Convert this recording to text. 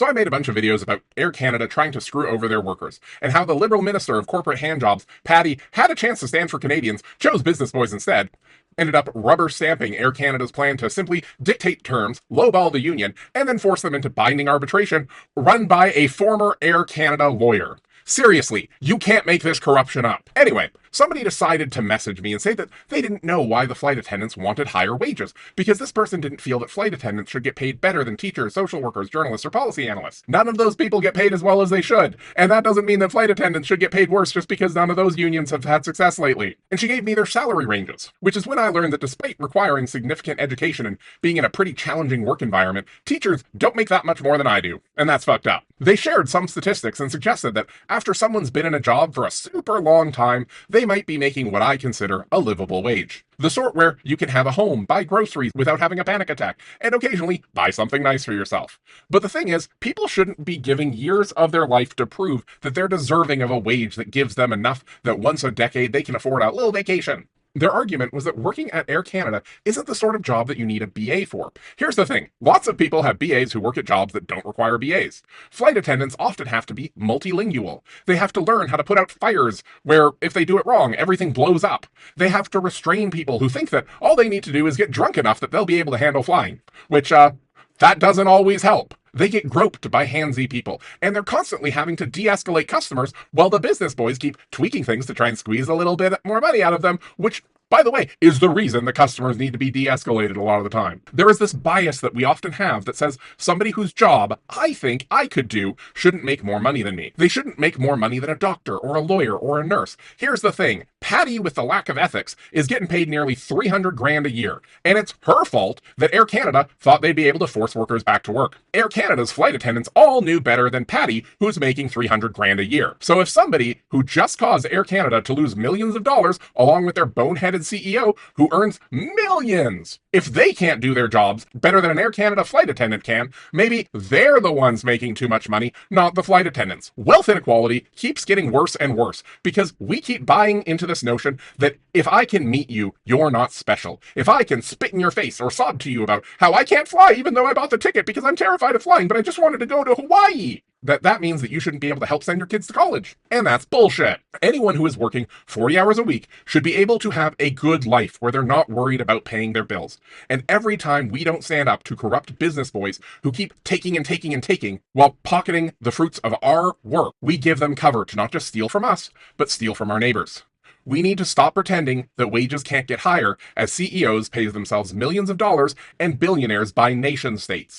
So I made a bunch of videos about Air Canada trying to screw over their workers, and how the Liberal Minister of Corporate Handjobs, Paddy, had a chance to stand for Canadians, chose business boys instead, ended up rubber stamping Air Canada's plan to simply dictate terms, lowball the union, and then force them into binding arbitration run by a former Air Canada lawyer. Seriously, you can't make this corruption up. Anyway, somebody decided to message me and say that they didn't know why the flight attendants wanted higher wages, because this person didn't feel that flight attendants should get paid better than teachers, social workers, journalists, or policy analysts. None of those people get paid as well as they should, and that doesn't mean that flight attendants should get paid worse just because none of those unions have had success lately. And she gave me their salary ranges, which is when I learned that despite requiring significant education and being in a pretty challenging work environment, teachers don't make that much more than I do, and that's fucked up. They shared some statistics and suggested that after someone's been in a job for a super long time, they might be making what I consider a livable wage. The sort where you can have a home, buy groceries without having a panic attack, and occasionally buy something nice for yourself. But the thing is, people shouldn't be giving years of their life to prove that they're deserving of a wage that gives them enough that once a decade they can afford a little vacation. Their argument was that working at Air Canada isn't the sort of job that you need a BA for. Here's the thing, lots of people have BAs who work at jobs that don't require BAs. Flight attendants often have to be multilingual. They have to learn how to put out fires where, if they do it wrong, everything blows up. They have to restrain people who think that all they need to do is get drunk enough that they'll be able to handle flying. Which, that doesn't always help. They get groped by handsy people, and they're constantly having to de-escalate customers while the business boys keep tweaking things to try and squeeze a little bit more money out of them, which, by the way, is the reason the customers need to be de-escalated a lot of the time. There is this bias that we often have that says somebody whose job I think I could do shouldn't make more money than me. They shouldn't make more money than a doctor or a lawyer or a nurse. Here's the thing, Patty with the lack of ethics is getting paid nearly 300 grand a year, and it's her fault that Air Canada thought they'd be able to force workers back to work. Air Canada's flight attendants all knew better than Patty, who's making 300 grand a year. So if somebody who just caused Air Canada to lose millions of dollars, along with their boneheaded CEO who earns millions, if they can't do their jobs better than an Air Canada flight attendant can, maybe they're the ones making too much money, not the flight attendants. Wealth inequality keeps getting worse and worse because we keep buying into this notion that if I can meet you, you're not special. If I can spit in your face or sob to you about how I can't fly even though I bought the ticket because I'm terrified of flying, but I just wanted to go to Hawaii, that means that you shouldn't be able to help send your kids to college. And that's bullshit. Anyone who is working 40 hours a week should be able to have a good life where they're not worried about paying their bills. And every time we don't stand up to corrupt business boys who keep taking and taking and taking while pocketing the fruits of our work, we give them cover to not just steal from us, but steal from our neighbors. We need to stop pretending that wages can't get higher as CEOs pay themselves millions of dollars and billionaires buy nation states.